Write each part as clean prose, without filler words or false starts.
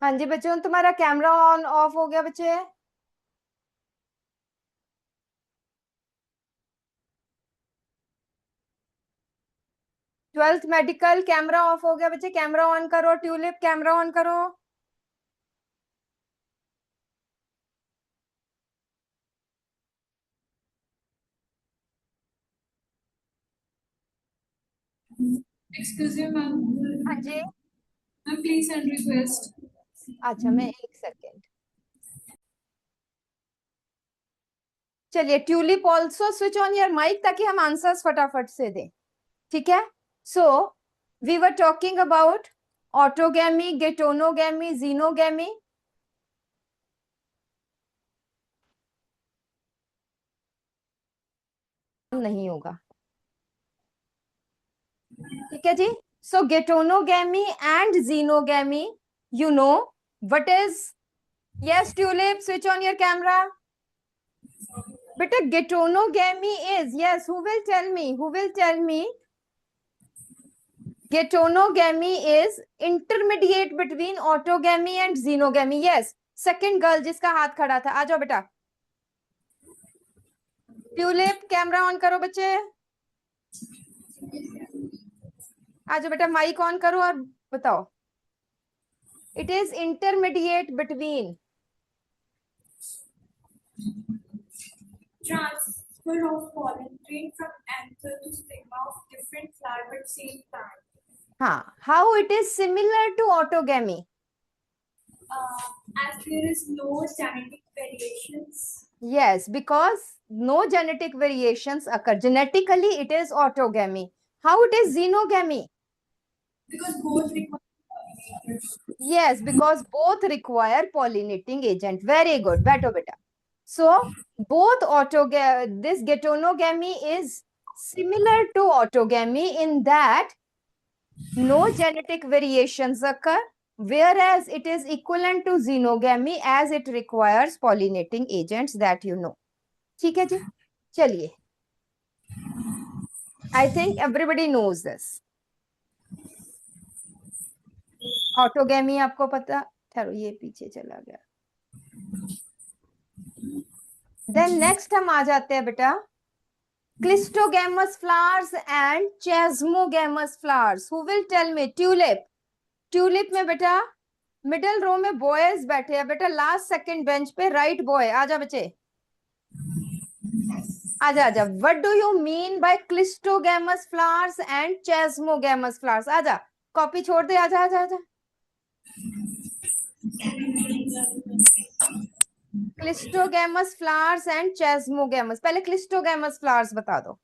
हाँ जी बच्चों, तुम्हारा कैमरा ऑन ऑफ हो गया बच्चे? ट्वेल्थ मेडिकल कैमरा ऑफ हो गया बच्चे, कैमरा ऑन करो। ट्यूलिप कैमरा ऑन करो। Excuse me, ma'am. हाँ जी, Ma'am, please send request. अच्छा मैं एक सेकेंड। चलिए Tulip also switch on your mic ताकि हम आंसर्स फटाफट से दें। ठीक है। So we were talking about autogamy, geitonogamy, xenogamy. नहीं होगा। ठीक है जी। So geitonogamy and xenogamy, you know what is? Yes Tulip, switch on your camera. But a getonogamy is, yes, who will tell me? Who will tell me? Getonogamy is intermediate between autogamy and xenogamy. Yes. Second girl जिसका हाथ खड़ा था, आ जाओ बेटा। Tulip camera on करो बच्चे। आ जाओ बेटा, माइक ऑन करो और बताओ। It is intermediate between. Transfer of pollen grain from anther to stigma of different flower but same plant. हाँ, how it is similar to autogamy? As there is no genetic variations. Yes, because no genetic variations occur. Genetically, it is autogamy. How it is xenogamy? Because both require pollinators. Yes, because both require pollinating agent. Very good. Beto beta. So both this getonogamy is similar to autogamy in that no genetic variations occur, whereas it is equivalent to xenogamy as it requires pollinating agents that you know. ठीक है जी, चलिए. I think everybody knows this. Autogamy आपको पता? ठहरो, ये पीछे चला गया. देन नेक्स्ट हम आ जाते हैं बेटा cleistogamous flowers and chasmogamous flowers. Who will tell me? Tulip. Tulip में बेटा मिडिल रो में बॉयज बैठे हैं बेटा, लास्ट सेकंड बेंच पे राइट बॉय. आजा बच्चे, आजा आजा. What do you mean by cleistogamous flowers and chasmogamous flowers? आजा, कॉपी छोड़ दे, आजा आजा आजा. Cleistogamous flowers and chasmogamous. पहले क्लिस्टोगैमस फ्लावर्स बता दो.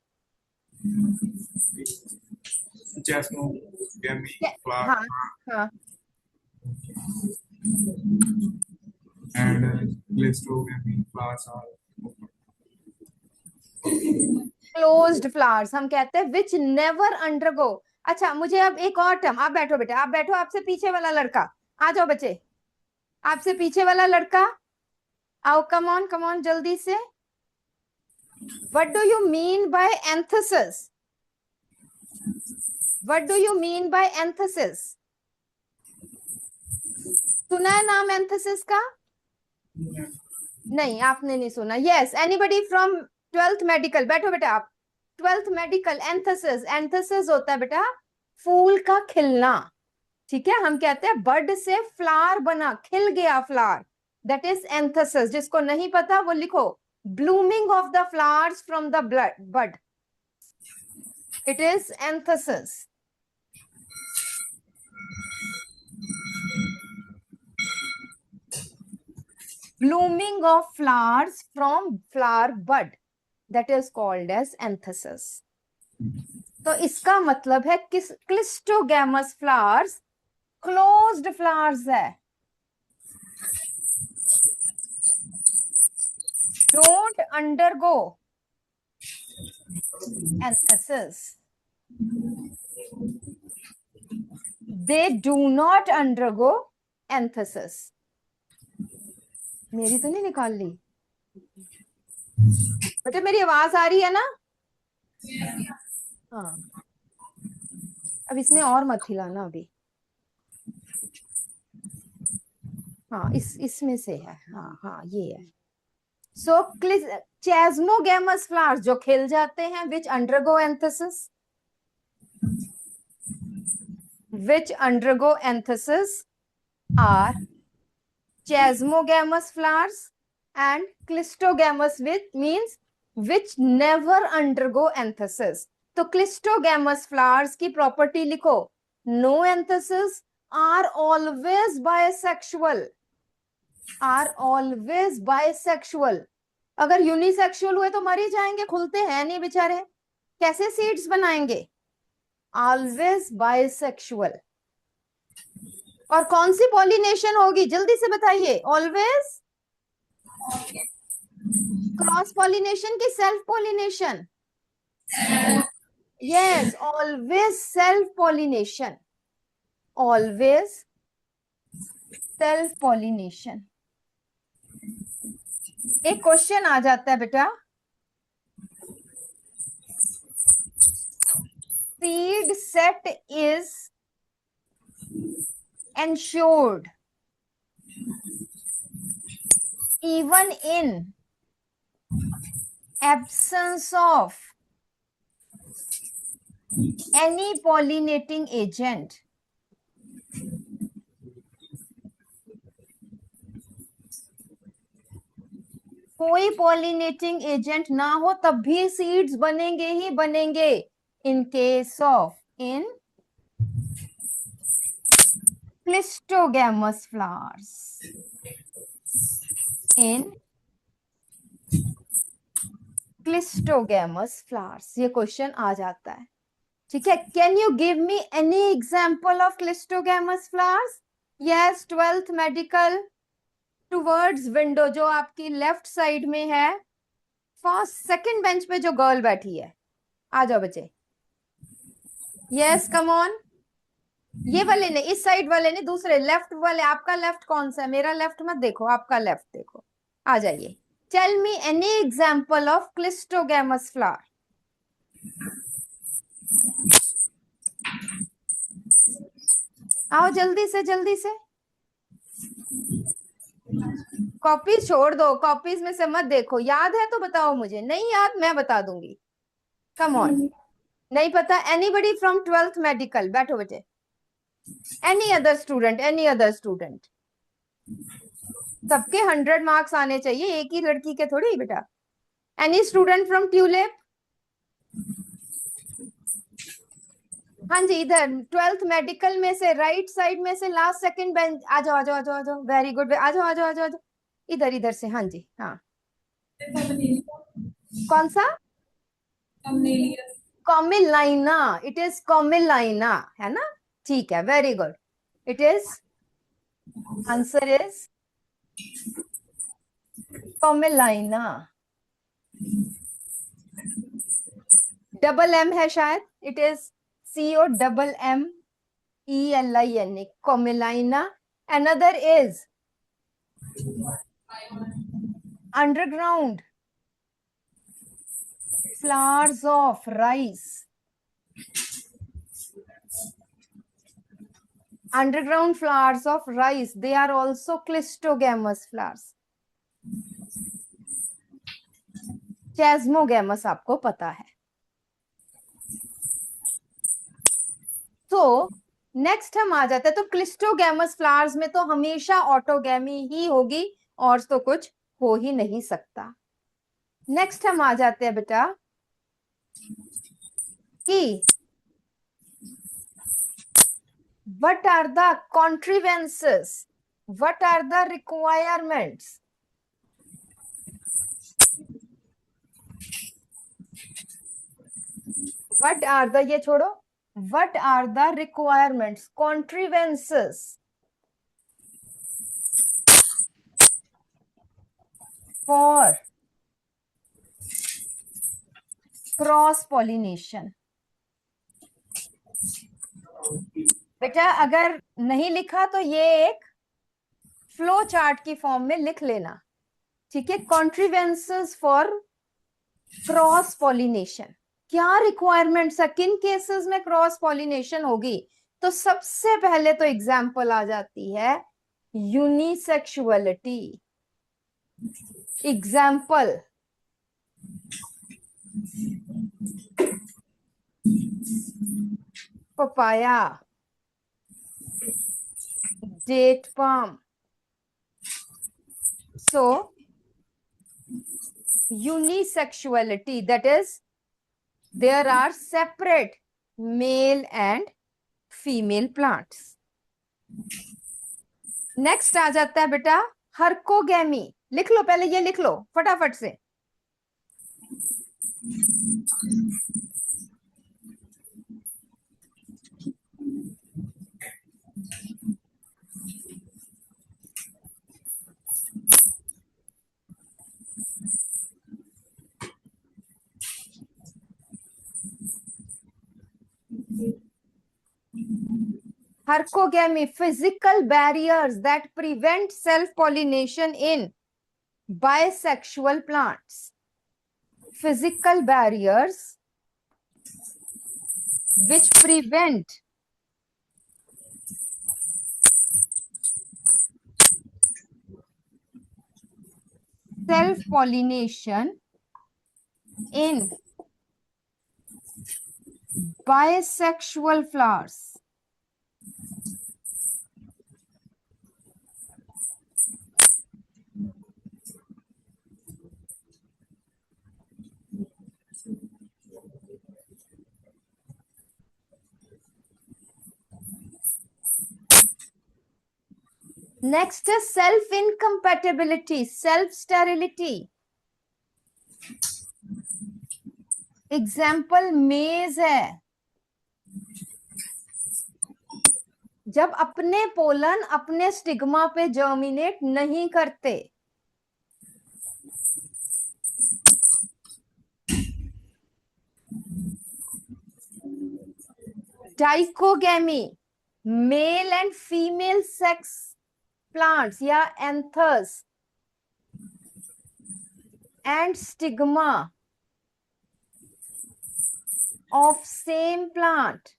Jasmogamy flower हाँ हाँ. and Clistogamy flowers are closed flowers हम कहते हैं विच नेवर अंडरगो. अच्छा मुझे अब एक और टर्म. आप बैठो बेटा, आप बैठो. आपसे पीछे वाला लड़का आ जाओ बच्चे. आपसे पीछे वाला लड़का आओ. कम ऑन जल्दी से. What do you mean by anthesis? What do you mean by anthesis? सुना है नाम एंथसिस का? नहीं, आपने नहीं सुना. Yes, anybody from twelfth medical? बैठो बेटा आप. Twelfth medical. एंथसिस, एंथसिस होता है बेटा फूल का खिलना. ठीक है, हम कहते हैं बड से फ्लावर बना, खिल गया फ्लावर. That is एंथसिस. जिसको नहीं पता वो लिखो. Blooming of the flowers from the bud. It is anthesis. Blooming of flowers from flower bud, that is called as anthesis. तो इसका मतलब है किस क्लिस्टोगैमस फ्लावर्स क्लोज्ड फ्लावर्स है. Don't undergo anthesis. They do not undergo anthesis. मेरी तो नहीं निकाल ली बेटा? मेरी आवाज आ रही है ना? हाँ. अब इसमें और मत हिलाना अभी. हाँ इसमें से है, हाँ हाँ ये है. सो chasmogamous flowers जो खिल जाते हैं, which undergo anthesis, are chasmogamous flowers and clistogamous, which means which never undergo anthesis. तो clistogamous flowers की प्रॉपर्टी लिखो, no anthesis, are always bisexual, are always bisexual. अगर यूनिसेक्सुअल हुए तो मर ही जाएंगे, खुलते हैं नहीं बेचारे, कैसे सीड्स बनाएंगे. Always bisexual. और कौन सी पॉलिनेशन होगी जल्दी से बताइए. ऑलवेज क्रॉस पॉलिनेशन की self pollination. Yes, always self pollination, always self pollination. एक क्वेश्चन आ जाता है बेटा, seed set is ensured even in absence of any pollinating agent. कोई पॉलिनेटिंग एजेंट ना हो तब भी सीड्स बनेंगे ही बनेंगे. In case of clistogamous flowers, in clistogamous flowers ये क्वेश्चन आ जाता है. ठीक है, can you give me any example of clistogamous flowers? Yes, 12th medical towards window जो आपकी लेफ्ट साइड में है, फर्स्ट सेकंड बेंच पे जो गर्ल बैठी है, आ जाओ बच्चे. Yes come on. ये वाले नहीं, इस साइड वाले नहीं, दूसरे लेफ्ट वाले. आपका लेफ्ट कौन सा है? मेरा लेफ्ट मत देखो, आपका लेफ्ट देखो. आ जाइए. Tell me any example of cleistogamous flower. आओ जल्दी से जल्दी से. कॉपीज छोड़ दो, कॉपीज में से मत देखो. याद है तो बताओ मुझे, नहीं याद मैं बता दूंगी. Come on. नहीं पता? एनीबडी फ्रॉम 12th मेडिकल, बैठो बेटे. Any other student, any other student. सबके 100 मार्क्स आने चाहिए, एक ही लड़की के थोड़ी बेटा. Any student from tulip? हाँ जी, इधर 12th मेडिकल में से राइट साइड में से लास्ट सेकंड बेंच. आ जाओ आ जाओ आ जाओ आ जाओ. Very good. आ जाओ आ जाओ आ जाओ आ जाओ. इधर इधर से. हाँ जी हाँ. कौन सा? कॉमिलाइना. इट इज कॉमिलाइना, है ना? ठीक है, very good. It is, answer is Commelina. Double M है शायद. It is COMMELINA, Commelina. Another is underground flowers of rice. Underground flowers of rice, they are also clistogamous flowers. Chasmogamous आपको पता है. तो नेक्स्ट हम आ जाते हैं. तो क्लिस्टोगैमस फ्लावर्स में तो हमेशा ऑटोगैमी ही होगी, और तो कुछ हो ही नहीं सकता. नेक्स्ट हम आ जाते हैं बेटा कि what are the contrivances, what are the requirements? What are the, ये छोड़ो, what are the requirements, contrivances for cross pollination? बेटा अगर नहीं लिखा तो ये एक फ्लो चार्ट की फॉर्म में लिख लेना. ठीक है, कॉन्ट्रीवेंसेस फॉर क्रॉस पॉलिनेशन. क्या रिक्वायरमेंट्स है, किन केसेस में क्रॉस पॉलिनेशन होगी? तो सबसे पहले तो एग्जांपल आ जाती है unisexuality. Example, papaya, date palm. So, unisexuality, that is, there are separate male and female plants. Next आ जाता है बेटा हर्कोगैमी. लिख लो, पहले ये लिख लो फटाफट से. Hercogamy, physical barriers that prevent self-pollination in bisexual plants. Physical barriers which prevent self-pollination in bisexual flowers. Next is self-incompatibility, self-sterility. Example maize है. जब अपने पोलन अपने स्टिग्मा पे जर्मिनेट नहीं करते. Dichogamy, male and female sex plants या anthers and stigma of same plant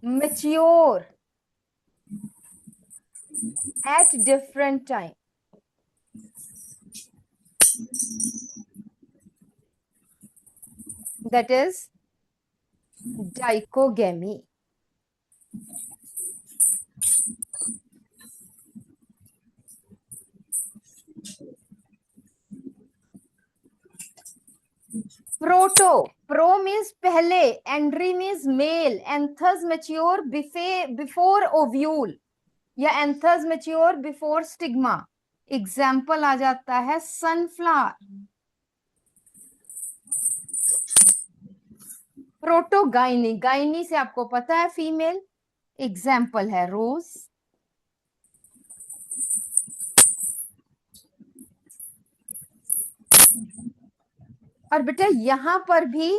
mature at different time. That is dichogamy. Proto, pro means पहले, andry means male, anthers mature before ovule या anthers mature before stigma. Example आ जाता है sunflower. Protogyny, gynae से आपको पता है female. Example है रोज. और बेटा यहां पर भी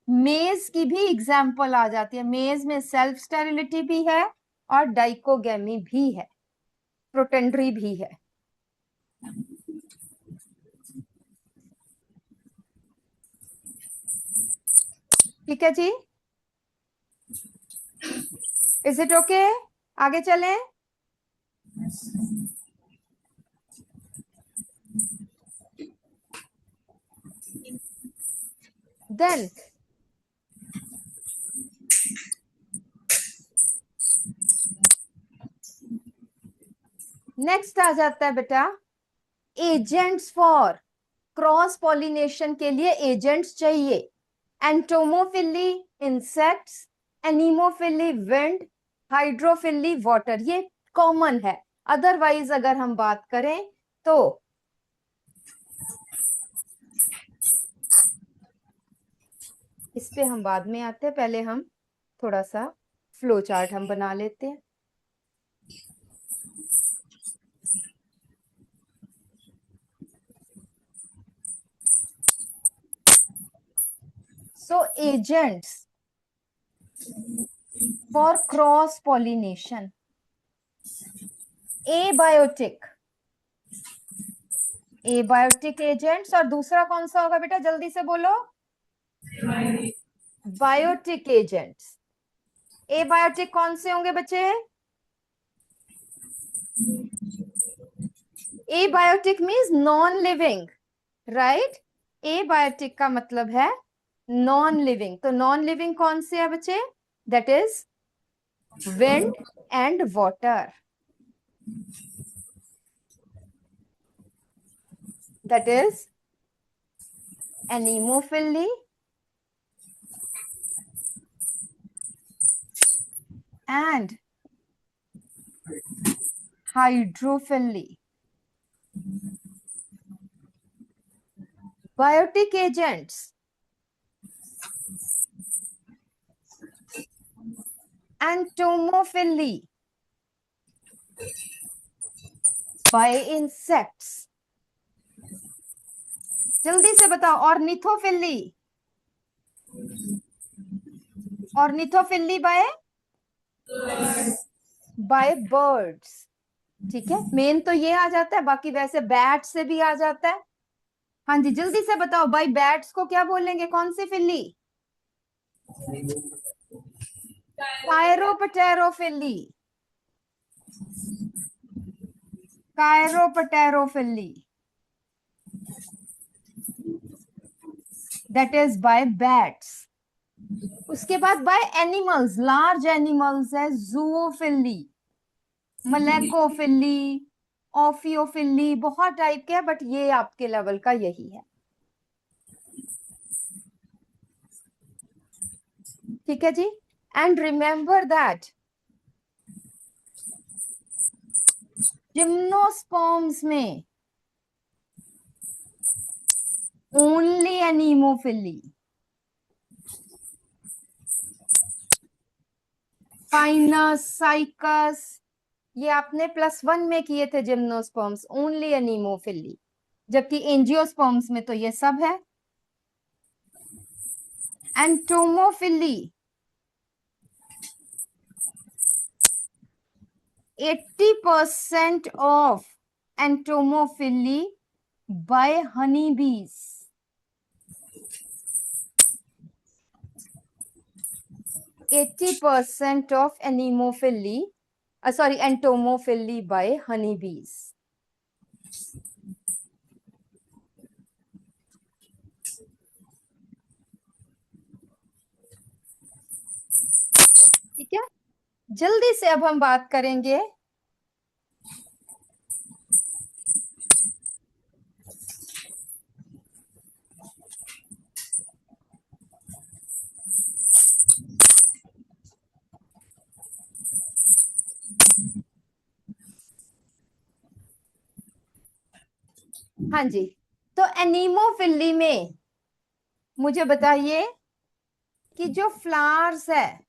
मेज की भी एग्जाम्पल आ जाती है. मेज में सेल्फ स्टेरिलिटी भी है और डाइकोगैमी भी है, प्रोटेंड्री भी है. ठीक है जी, इज इट ओके? आगे चलें. देन नेक्स्ट आ जाता है बेटा एजेंट्स फॉर क्रॉस पॉलिनेशन के लिए एजेंट्स चाहिए. Entomophily insects, anemophily wind, hydrophily water. ये कॉमन है. अदरवाइज अगर हम बात करें तो इस पे हम बाद में आते हैं. पहले हम थोड़ा सा फ्लो चार्ट हम बना लेते हैं. So agents for cross pollination. Abiotic agents. और दूसरा कौन सा होगा बेटा, जल्दी से बोलो. Biotic agents. एबायोटिक कौन से होंगे बच्चे? Abiotic means non living, right? Abiotic का मतलब है नॉन लिविंग। तो नॉन लिविंग कौन से है बच्चे? That is wind and water, that is anemophily and hydrophily. Biotic agents entomophily by insects. जल्दी से बताओ। Ornithophily, ornithophily bye birds. ठीक है, मेन तो ये आ जाता है, बाकी वैसे बैट से भी आ जाता है। हाँ जी, जल्दी से बताओ भाई, बैट्स को क्या बोलेंगे, कौन सी फिल्ली? कायरोपटेरोफिली, कायरोपटेरोफिली, दैट इज बाय बैट्स। उसके बाद बाय एनिमल्स, लार्ज एनिमल्स है जूओफिली, मलेकोफिली, ऑफियोफिली, बहुत टाइप के है, बट ये आपके लेवल का यही है। ठीक है जी। एंड रिमेंबर दैट जिम्नोस्पर्म्स में ओनली एनीमोफिली, फाइनस, साइकस, ये आपने +1 में किए थे जिम्नोस्पर्म्स, ओनली एनीमोफिली। जबकि एंजियोस्पर्म्स में तो ये सब है। Entomophily 80% of entomophily by honeybees. 80% of entomophily by honeybees. ठीक है, जल्दी से अब हम बात करेंगे हाँ जी। तो एनीमोफिली में मुझे बताइए कि जो फ्लावर्स है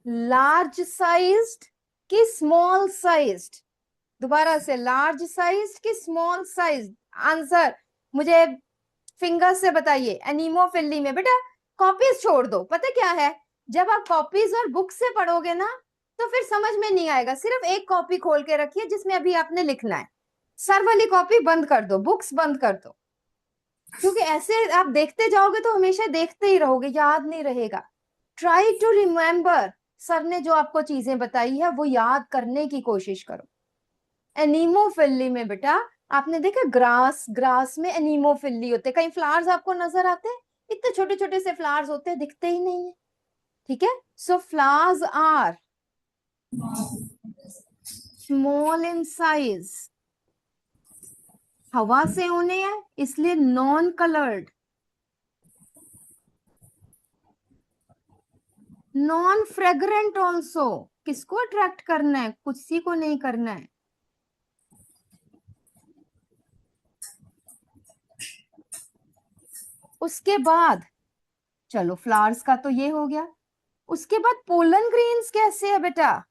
लार्ज साइज्ड कि स्मॉल साइज्ड? दोबारा से, लार्ज साइज्ड कि स्मॉल साइज्ड? आंसर मुझे फिंगर से बताइए। एनीमोफिली में बेटा कॉपीज छोड़ दो, पता क्या है, जब आप कॉपीज और बुक से पढ़ोगे ना तो फिर समझ में नहीं आएगा। सिर्फ एक कॉपी खोल के रखिए जिसमें अभी आपने लिखना है, सर वाली कॉपी बंद कर दो, बुक्स बंद कर दो, क्योंकि ऐसे आप देखते जाओगे तो हमेशा देखते ही रहोगे, याद नहीं रहेगा। ट्राई टू रिमेम्बर, सर ने जो आपको चीजें बताई है वो याद करने की कोशिश करो। एनीमोफिली में बेटा आपने देखा ग्रास, ग्रास में एनीमोफिली होते, कहीं फ्लावर्स आपको नजर आते हैं? इतने छोटे छोटे से फ्लावर्स होते हैं, दिखते ही नहीं है। ठीक है, so flowers are small in size, हवा से होने हैं इसलिए non coloured, non fragrant also. किसको अट्रैक्ट करना है? किसी को नहीं करना है। उसके बाद चलो फ्लावर्स का तो ये हो गया, उसके बाद पोलन ग्रेन्स कैसे है बेटा?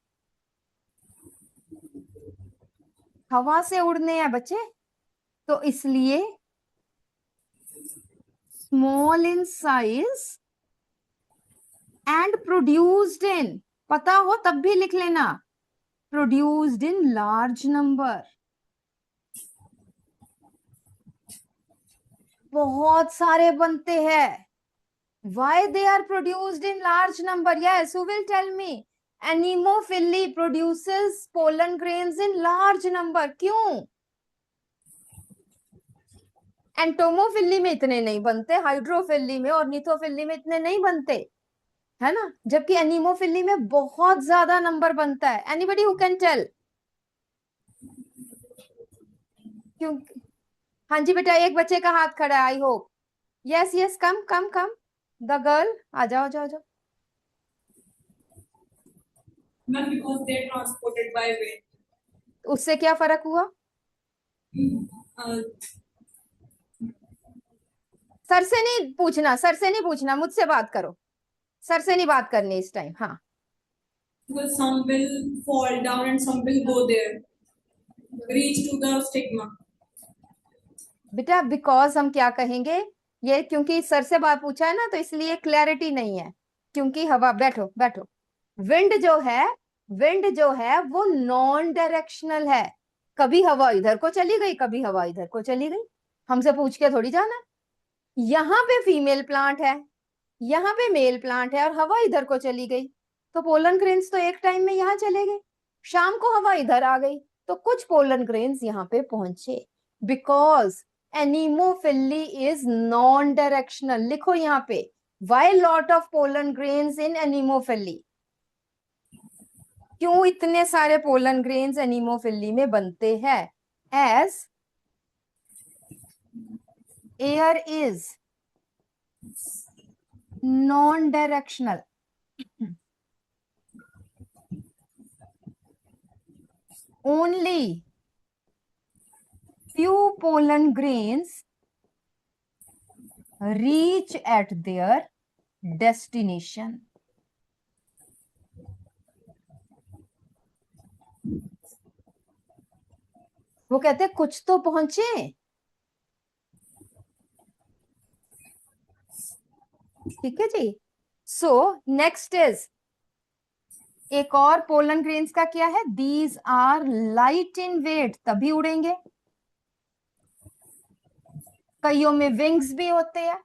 हवा से उड़ने हैं बच्चे, तो इसलिए small in size and produced in, पता हो तब भी लिख लेना, प्रोड्यूस्ड इन लार्ज नंबर। बहुत सारे बनते हैं, Why they are produced in large number? Yes, who will tell me? Anemophily produces pollen grains in large number. क्यों? एंटोमोफिली में इतने नहीं बनते, हाइड्रोफिली में और निथोफिली में इतने नहीं बनते, है ना, जबकि एनीमोफिली में बहुत ज्यादा नंबर बनता है. Anybody who can tell? क्यों? हाँ जी बेटा, एक बच्चे का हाथ खड़ा है. I hope. Yes yes, come come come, the girl, आ जाओ जाओ जाओ. Ma'am, because they are transported by wind. उससे क्या फर्क हुआ? Uh, सर से नहीं पूछना, सर से नहीं पूछना, मुझसे बात करो. सर से नहीं बात करनी इस टाइम. हाँ, because some will fall down and some will go there, reach to the stigma. बेटा बिकॉज हम क्या कहेंगे, ये क्योंकि सर से बात पूछा है ना, तो इसलिए क्लैरिटी नहीं है. क्योंकि हवा, बैठो बैठो, विंड जो है वो नॉन डायरेक्शनल है. कभी हवा इधर को चली गई, कभी हवा इधर को चली गई, हमसे पूछ के थोड़ी जाना. यहाँ पे फीमेल प्लांट है, यहाँ पे मेल प्लांट है, और हवा इधर को चली गई, तो पोलन ग्रेन्स तो एक टाइम में यहाँ चले गए. शाम को हवा इधर आ गई, तो कुछ पोलन ग्रेन्स यहाँ पे पहुंचे. Because anemophily is non directional. लिखो यहाँ पे, why lot of pollen grains in anemophily. क्यों इतने सारे पोलन ग्रेन्स एनीमोफिली में बनते हैं? As air is non-directional. Only few pollen grains reach at their destination. वो कहते हैं कुछ तो पहुंचे. ठीक है जी. सो नेक्स्ट इज, एक और पोलन ग्रेन्स का क्या है? These are light in weight, तभी उड़ेंगे. कईयों में विंग्स भी होते हैं.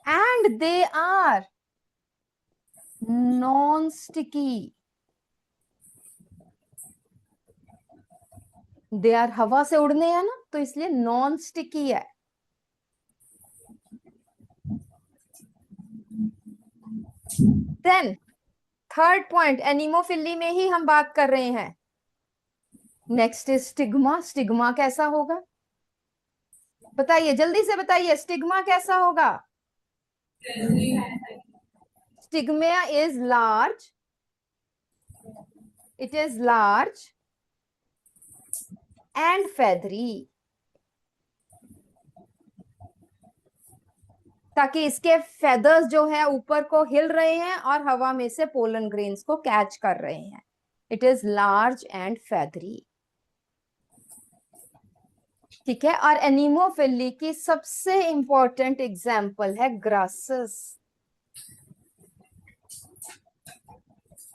And they are non sticky. They are, हवा से उड़ने हैं ना, तो इसलिए नॉन स्टिकी है. देन थर्ड पॉइंट, एनीमोफिली में ही हम बात कर रहे हैं. Next is stigma. स्टिग्मा कैसा होगा? बताइए, जल्दी से बताइए, स्टिग्मा कैसा होगा? Stigma is large, it is large and feathery. ताकि इसके फेदर्स जो है ऊपर को हिल रहे हैं और हवा में से पोलन ग्रेन्स को कैच कर रहे हैं. It is large and feathery. ठीक है. और एनीमोफिली की सबसे इंपॉर्टेंट एग्जाम्पल है ग्रासेस.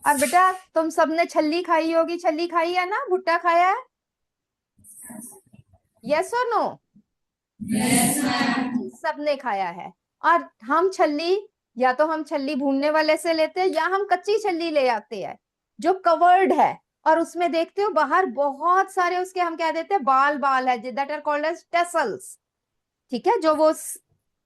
और बेटा तुम सबने छल्ली खाई होगी, छल्ली खाई है ना, भुट्टा खाया है? यस और नो? Yes, ma'am. सबने खाया है. और हम छल्ली, या तो हम छल्ली भूनने वाले से लेते हैं, या हम कच्ची छल्ली ले आते हैं जो कवर्ड है, और उसमें देखते हो बाहर बहुत सारे उसके, हम कह देते हैं बाल बाल है, that are called as tassels. ठीक है, जो वो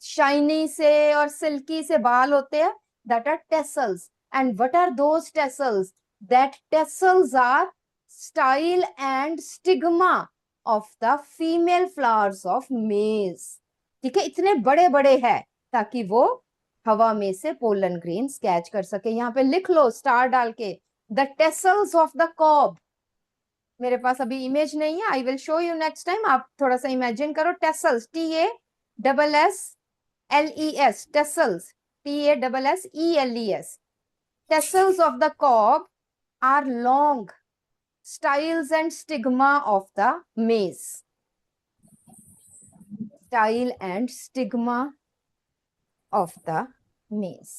शाइनी से और सिल्की से बाल होते हैं, that are tassels. And what are those tassels? That tassels are style and stigma of the female flowers of maize. ठीक है, इतने बड़े बड़े हैं ताकि वो हवा में से पोलन ग्रेन्स कैच कर सके. यहाँ पे लिख लो स्टार डाल के, the tassels of the cob. मेरे पास अभी इमेज नहीं है, I will show you next time. आप थोड़ा सा इमेजिन करो. Tassels, TASSLES, tassels, TASSELES. Tassels of the cob are long styles and stigma of the maize. Style and stigma of the maize.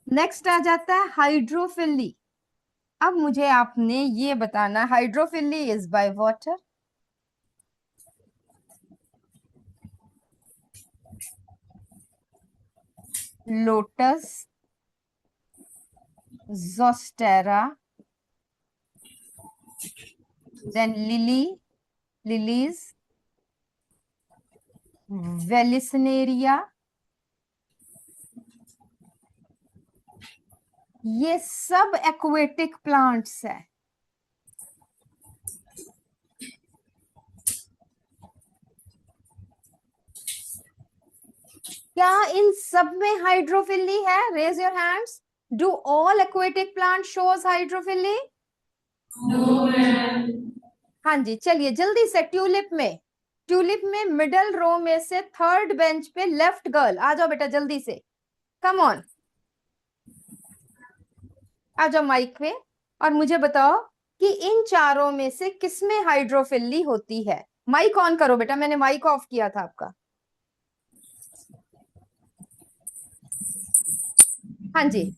Next आ जाता है hydrophily. अब मुझे आपने ये बताना, hydrophily is by water. Lotus, Zostera, then lilies, Vallisneria, ये सब एक्वेटिक प्लांट्स है। क्या इन सब में हाइड्रोफिली है? Raise your hands. Do all aquatic plant shows hydrophily? हाँ जी, चलिए जल्दी से ट्यूलिप में मिडल रो में से थर्ड बेंच पे लेफ्ट गर्ल आ जाओ बेटा, जल्दी से, कम ऑन, आ जाओ माइक पे और मुझे बताओ कि इन चारों में से किसमें हाइड्रोफिली होती है। माइक ऑन करो बेटा, मैंने माइक ऑफ किया था आपका। हाँ जी,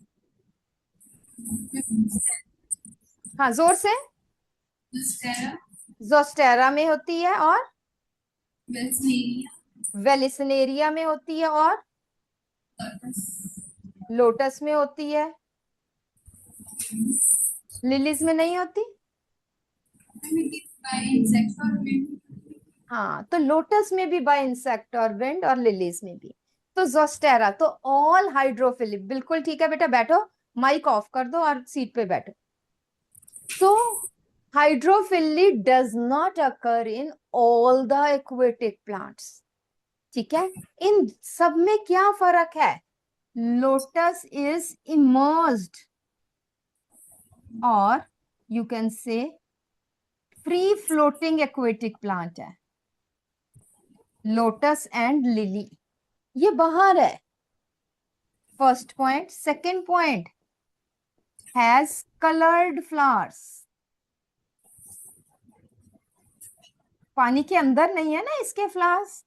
हाँ जोर से। जोस्टेरा में होती है और वेलिसनेरिया में होती है और लोटस में होती है, लिलीज में नहीं होती। हाँ, तो लोटस में भी बाय इंसेक्ट और विंड और लिलीज में भी। तो जोस्टेरा तो ऑल हाइड्रोफिलिक। बिल्कुल ठीक है बेटा, बैठो, माइक ऑफ कर दो और सीट पे बैठो। So hydrophily does not occur in all the aquatic plants. ठीक है, इन सब में क्या फर्क है? लोटस इज इमर्स्ड और you can say free floating aquatic plant है। लोटस एंड लिली ये बाहर है, first point. Second point, has coloured flowers. पानी के अंदर नहीं है ना इसके flowers,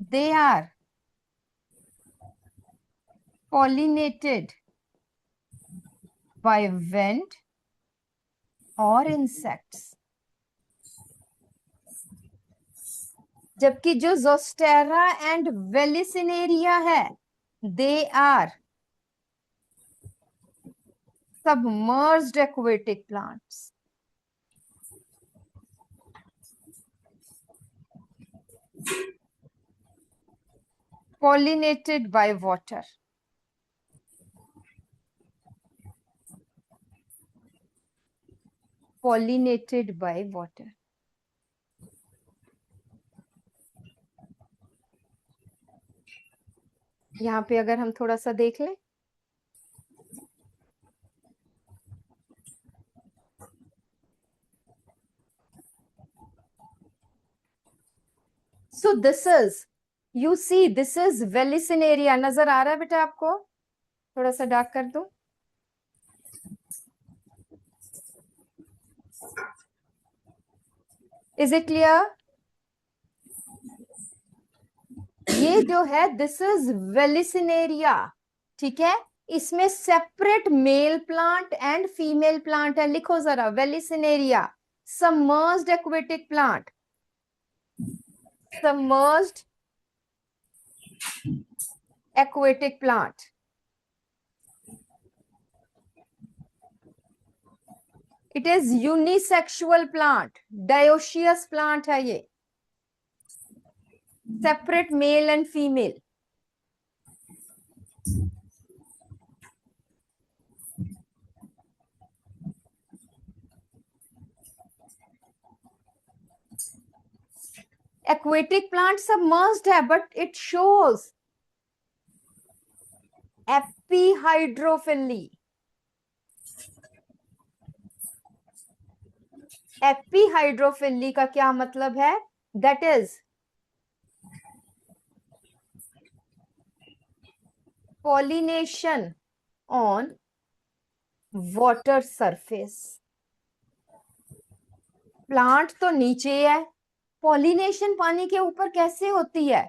they are pollinated by wind or insects। जबकि जो जोस्टेरा एंड वेलिसिनेरिया है, they are submerged aquatic plants। pollinated by water। pollinated by water। यहाँ पे अगर हम थोड़ा सा देख लें, so this is, you see this is वेलिसिनेरिया। नजर आ रहा है बेटा आपको? थोड़ा सा डार्क कर दूं। Is it clear? ये जो है दिस इज वेलिसिनेरिया। ठीक है, इसमें separate male plant and female plant है। लिखो जरा, Vallisneria submerged aquatic plant, submerged aquatic plant. It is unisexual plant, dioecious plant है ये, separate male and female. Aquatic plant submerged है, but it shows epihydrophily. Epihydrophily का क्या मतलब है? That is pollination on water surface। Plant तो नीचे है, पॉलिनेशन पानी के ऊपर कैसे होती है?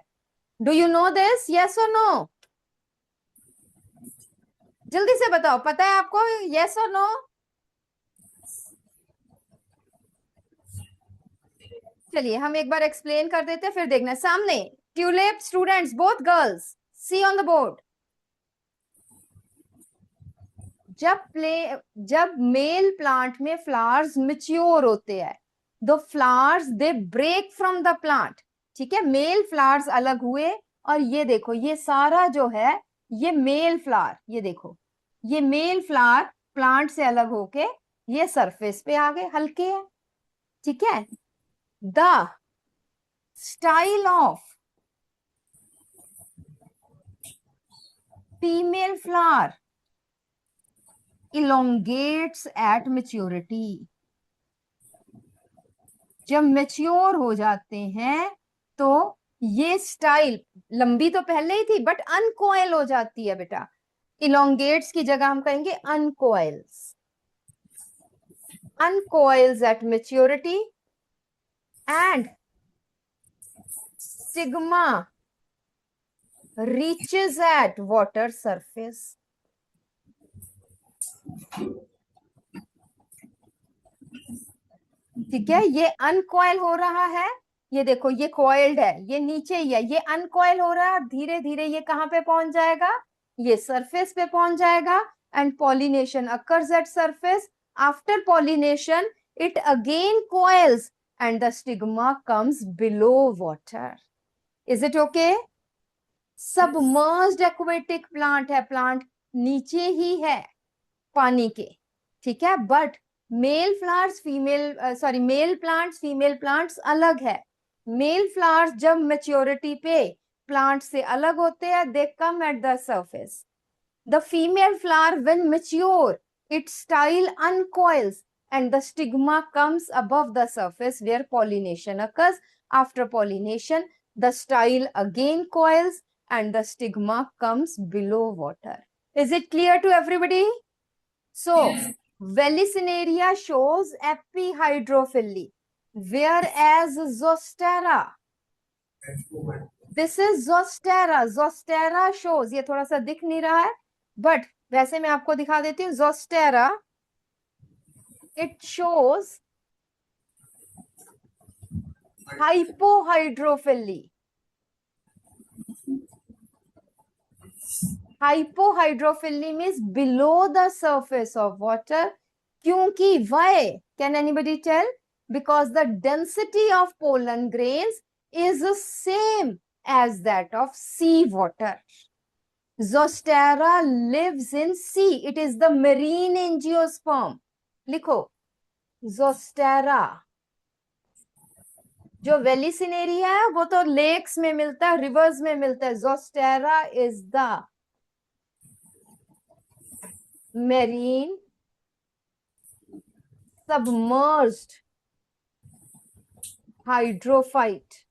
Do you know this? Yes और नो? जल्दी से बताओ, पता है आपको? यस और नो? चलिए हम एक बार एक्सप्लेन कर देते हैं, फिर देखना। सामने tulip students, both girls, See on the board. जब मेल प्लांट में फ्लावर्स मैच्योर होते हैं, the flowers they break from the plant. ठीक है, मेल फ्लावर्स अलग हुए और ये देखो ये सारा जो है ये मेल फ्लावर, ये देखो ये मेल फ्लावर प्लांट से अलग होके ये सरफेस पे आ गए, हल्के है. ठीक है, the style of female flower elongates at maturity. जब मैच्योर हो जाते हैं तो ये स्टाइल, लंबी तो पहले ही थी बट अनकोयल हो जाती है बेटा. इलोंगेट्स की जगह हम कहेंगे uncoils. Uncoils at maturity and stigma reaches at water surface. ठीक है, ये अनकॉइल हो रहा है, ये देखो ये कॉइल्ड है, ये नीचे ही है, ये अनकॉइल हो रहा है, धीरे धीरे ये कहां पे पहुंच जाएगा, ये सरफेस पे पहुंच जाएगा. And pollination occurs at surface. After pollination it again coils and the stigma comes below water. Is it okay? Submerged aquatic plant है, प्लांट नीचे ही है पानी के. ठीक है, but male flowers female male plants female plants अलग है. मेल फ्लावर्स जब मेच्योरिटी पे प्लांट से अलग होते हैं, they come at the surface. The female flower when mature its style uncoils and the stigma comes above the surface where pollination occurs. After pollination, the style again coils and the stigma comes below water. Is it clear to everybody? So, Vallisneria shows epihydrophily, whereas Zostera, this is Zostera. Zostera shows, ये थोड़ा सा दिख नहीं रहा है, but वैसे मैं आपको दिखा देती हूँ. Zostera, it shows hypohydrophily. Hypohydrophily means below the surface of water. क्योंकि why? Can anybody tell? Because the density of pollen grains is the same as that of sea water. Zostera lives in sea. It is the marine angiosperm. लिखो Zostera. जो वेलिसिनेरिया है वो तो lakes में मिलता है, reverse में मिलता है. Zostera is the marine submerged hydrophyte.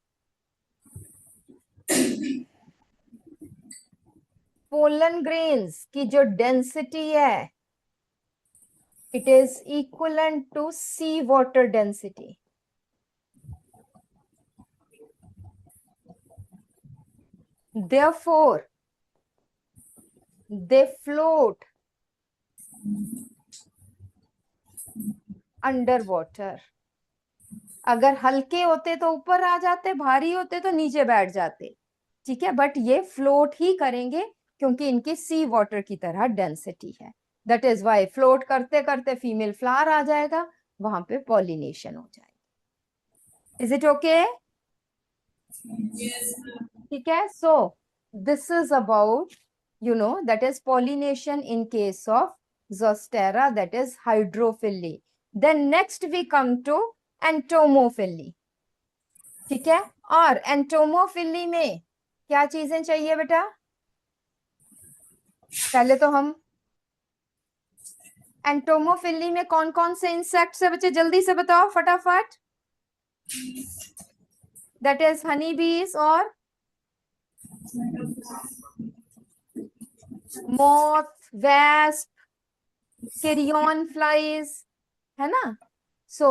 Pollen grains की जो डेंसिटी है, it is equivalent to sea water density. Therefore, they float underwater. अगर हल्के होते तो ऊपर आ जाते, भारी होते तो नीचे बैठ जाते. ठीक है, बट ये फ्लोट ही करेंगे क्योंकि इनकी सी वाटर की तरह डेंसिटी है. दैट इज वाई फ्लोट करते करते फीमेल फ्लावर आ जाएगा, वहां पे पॉलिनेशन हो जाएगी. Is it okay? ठीक है, सो this is about that is pollination in case of Zostera, that is hydrophily. Then next we come to entomophily. ठीक है, और entomophily में क्या चीजें चाहिए बेटा? पहले तो हम एंटोमोफिली में कौन कौन से इंसेक्ट्स है बच्चे, जल्दी से बताओ फटाफट. दैट इज हनी बीज और moth, wasp, carrion flies, है ना. सो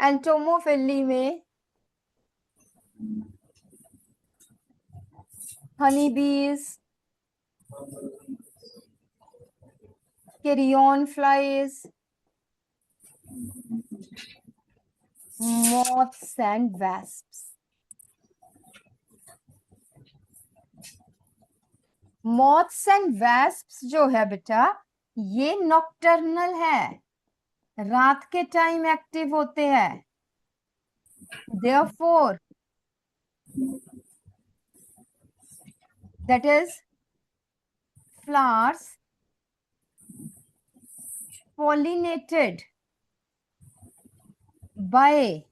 एंटोमोफिली में हनी बीज, carrion flies, moths and wasps. Moths and wasps जो है बेटा, ये नॉक्टर्नल है, रात के टाइम एक्टिव होते हैं. Therefore, that is flowers pollinated by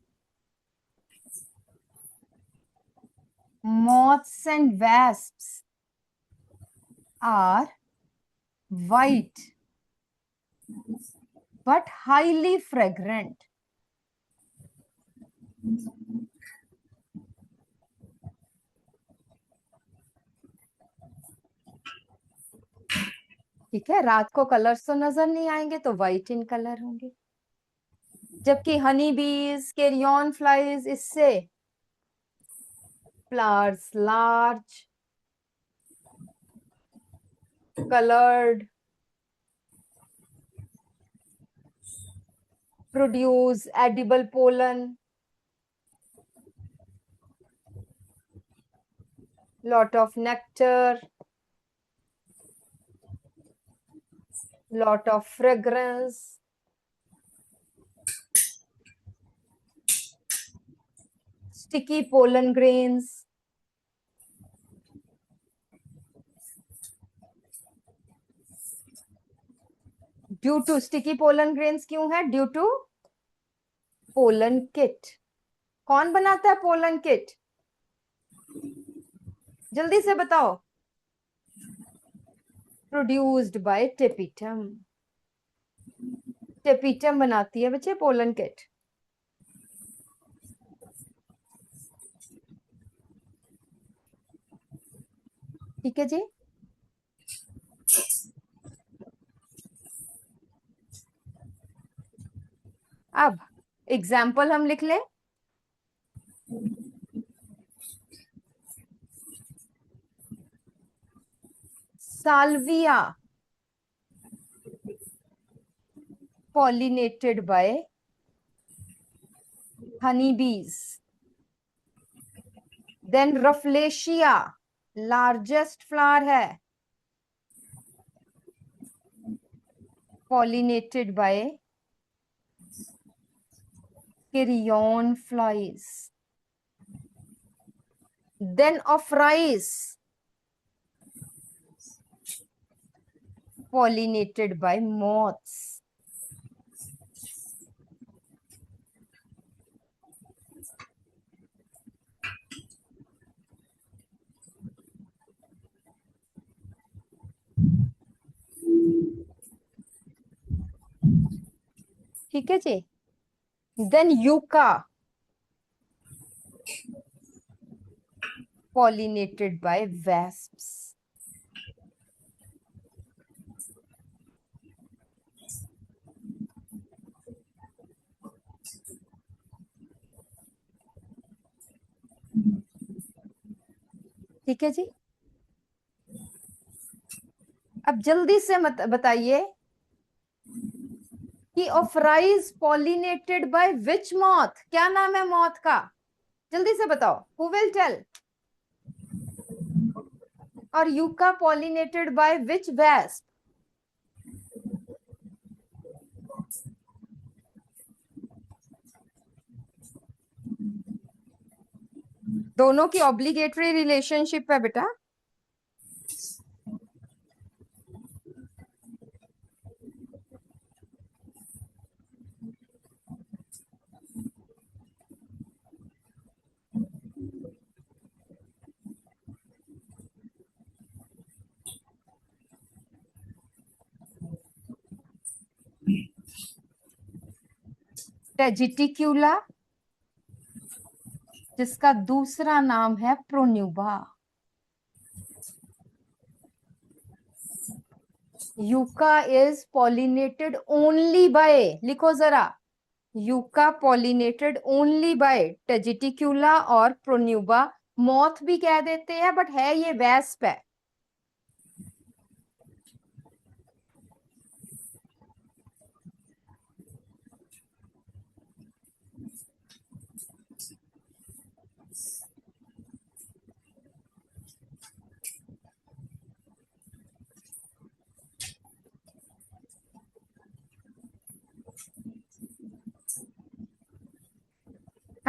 moths and wasps are white but highly fragrant. ठीक है, रात को कलर्स तो नजर नहीं आएंगे तो व्हाइट इन कलर होंगे. जबकि हनी बीज, कैरियन फ्लाइज, इससे flowers large, colored, produce edible pollen, lot of nectar, lot of fragrance, sticky pollen grains. Due to sticky pollen grains क्यों है? Due to pollen kit. कौन बनाता है पोलन किट? जल्दी से बताओ. Produced by tapetum. टेपिटम बनाती है बच्चे पोलन किट. ठीक है जी. अब एग्जाम्पल हम लिख ले. Salvia pollinated by honeybees. Then Rafflesia, largest flower है, pollinated by carrion flies. Then Ophrys, pollinated by moths. ठीक है जी. Then yucca, pollinated by wasps. ठीक है जी. अब जल्दी से बताइए कि Ophrys pollinated by which moth. क्या नाम है मॉथ का? जल्दी से बताओ. Who will tell? और yucca pollinated by which wasp? दोनों की ऑब्लिगेटरी रिलेशनशिप है बेटा. टेजिटिक्यूला, जिसका दूसरा नाम है Pronuba. Yucca is pollinated only by, लिखो जरा, yucca pollinated only by Tegeticula और प्रोन्यूबा. मॉथ भी कह देते हैं बट है ये वेस्प है.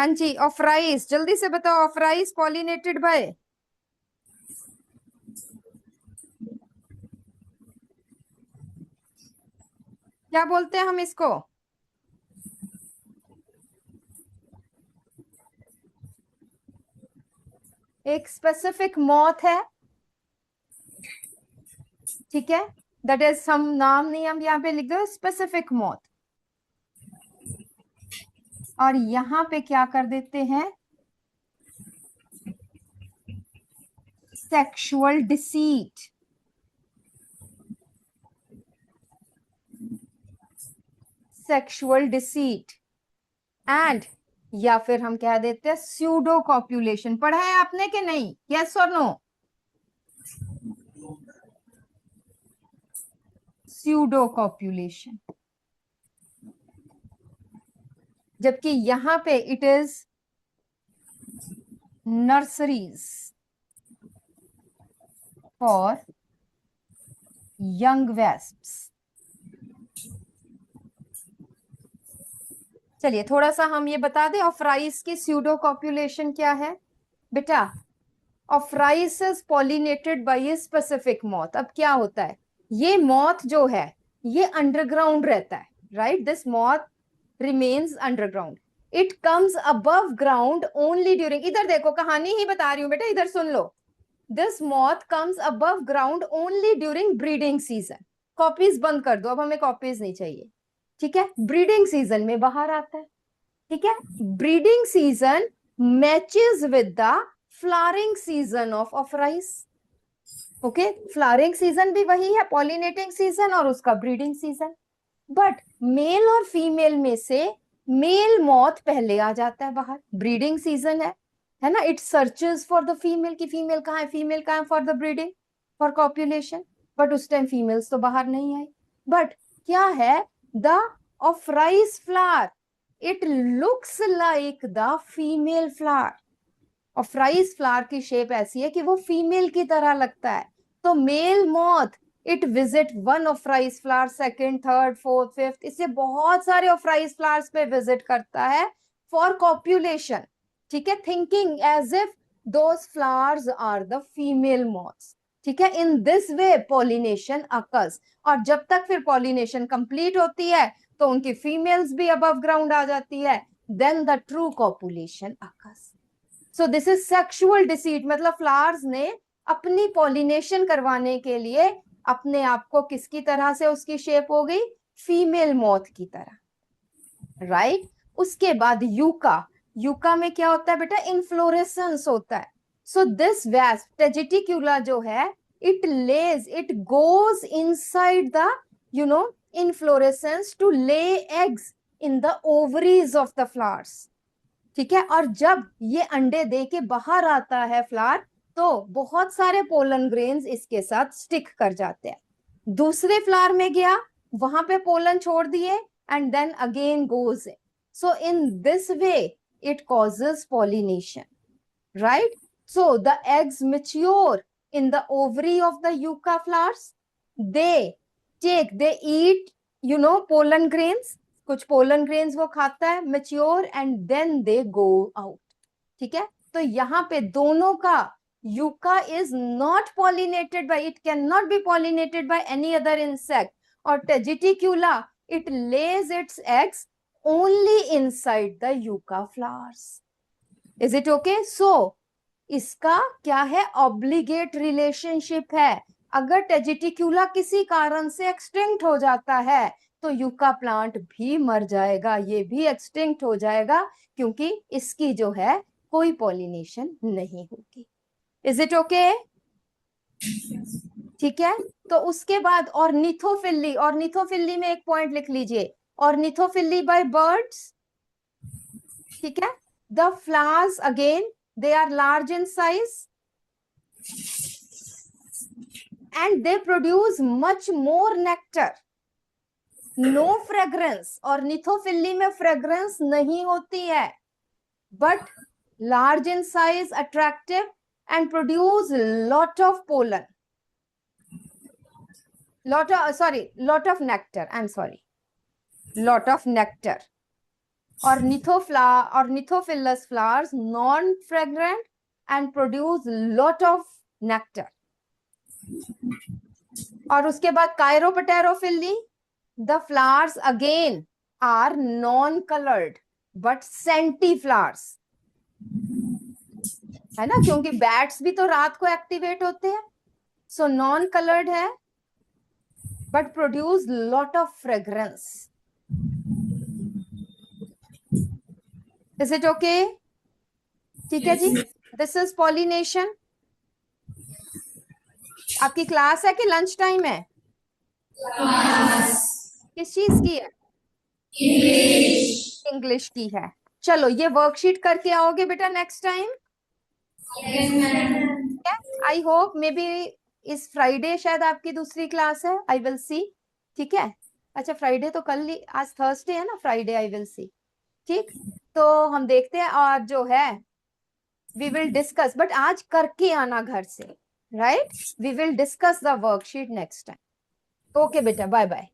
हाँ जी, ऑफराइस, जल्दी से बताओ, ऑफराइस पॉलिनेटेड बाय, क्या बोलते हैं हम इसको? एक स्पेसिफिक मॉथ है, ठीक है, दैट इज सम नाम नहीं हम यहाँ पे लिख दो, स्पेसिफिक मॉथ। और यहाँ पे क्या कर देते हैं, sexual deceit, sexual deceit and, या फिर हम कह देते हैं स्यूडो कॉप्यूलेशन। पढ़ा है आपने कि नहीं? यस और नो? स्यूडो कॉप्यूलेशन, जबकि यहां पे it is nurseries for young wasps. चलिए थोड़ा सा हम ये बता दें ऑफराइस की स्यूडो कॉप्यूलेशन क्या है बेटा। Ophrys is pollinated by a specific moth. अब क्या होता है, ये मॉथ जो है ये अंडरग्राउंड रहता है, right, this moth remains underground, it comes above ground only during, इधर देखो कहानी ही बता रही हूं बेटा, इधर सुन लो, this moth comes above ground only during breeding season. Copies बंद कर दो, अब हमें कॉपीज नहीं चाहिए, ठीक है, ब्रीडिंग सीजन में बाहर आता है, ठीक है, breeding season matches with the flowering season of rice, okay, flowering season भी वही है, पॉलिनेटिंग सीजन और उसका ब्रीडिंग सीजन, बट मेल और फीमेल में से मेल मॉथ पहले आ जाता है बाहर, ब्रीडिंग सीजन है ना, it searches for the female की फीमेल कहाँ है, फीमेल कहाँ है for the breeding, for copulation, but उस टाइम फीमेल्स तो बाहर नहीं आई, बट क्या है, the of rice flower it looks like the female flower, of rice flower की शेप ऐसी है कि वो फीमेल की तरह लगता है, तो male moth it visit one of rice flower, second, third, fourth, fifth, इससे बहुत सारे ऑफ राइस फ्लावर्स पे विजिट करता है फॉर कॉप्यूलेशन, ठीक है, thinking as if those flowers are the female moths, ठीक है, in this way pollination occurs, और जब तक फिर पॉलिनेशन कंप्लीट होती है तो उनकी फीमेल्स भी अबव ग्राउंड आ जाती है, then the true copulation occurs. So this is sexual deceit, मतलब फ्लावर्स ने अपनी पॉलिनेशन करवाने के लिए अपने आप को किसकी तरह से उसकी शेप हो गई, फीमेल मॉथ की तरह, राइट। उसके बाद यूका, यूका में क्या होता है बेटा, इनफ्लोरेसेंस होता है, सो दिस वेस्प टेजिटिक्यूला जो है it lays, it goes inside the inflorescence to lay eggs in the ovaries of the flowers, ठीक है, और जब ये अंडे दे के बाहर आता है फ्लावर तो बहुत सारे पोलन ग्रेन्स इसके साथ स्टिक कर जाते हैं, दूसरे फ्लावर में गया वहां पे पोलन छोड़ दिए and then again goes in, so in this way it causes pollination, right? So the eggs mature in the ovary of the yucca flowers. They eat, pollen grains. कुछ pollen grains वो खाता है, mature and then they go out. ठीक है? तो यहाँ पे दोनों का yucca is not pollinated by, it cannot be pollinated by any other insect. और Tegeticula, it lays its eggs only inside the yucca flowers. Is it okay? So इसका क्या है, ऑब्लिगेट रिलेशनशिप है, अगर टेजिटिक्यूला किसी कारण से एक्सटिंक्ट हो जाता है तो यूका प्लांट भी मर जाएगा, ये भी एक्सटिंक्ट हो जाएगा, क्योंकि इसकी जो है कोई पॉलिनेशन नहीं होगी। Is it okay? ठीक है, तो उसके बाद ऑर्निथोफिली, ऑर्निथोफिली में एक पॉइंट लिख लीजिए, ऑर्निथोफिली बाय बर्ड्स, ठीक है, the flowers again they are large in size and they produce much more nectar, no fragrance, और निथोफिली में fragrance नहीं होती है, but large in size, attractive and produce lot of pollen, lot of nectar, I'm sorry, lot of nectar, ornithophilus flowers, non-fragrant and produce lot of nectar. और उसके बाद Chiropterophylla, the flowers again are non-colored but scenty flowers. है ना, क्योंकि bats भी तो रात को एक्टिवेट होते हैं. So non-colored है but produce lot of fragrance. Is it okay? ठीक है जी. This is pollination. आपकी क्लास है कि लंच टाइम है? किस चीज की है? इंग्लिश की है. चलो ये वर्कशीट करके आओगे बेटा next time. I hope may be इस फ्राइडे शायद आपकी दूसरी क्लास है. I will see. ठीक है. अच्छा फ्राइडे तो कल ही, आज थर्सडे है ना, फ्राइडे आई विल सी. ठीक, तो हम देखते हैं. और जो है वी विल डिस्कस, बट आज करके आना घर से. Right, we will discuss the worksheet next time. Okay बेटा, बाय बाय.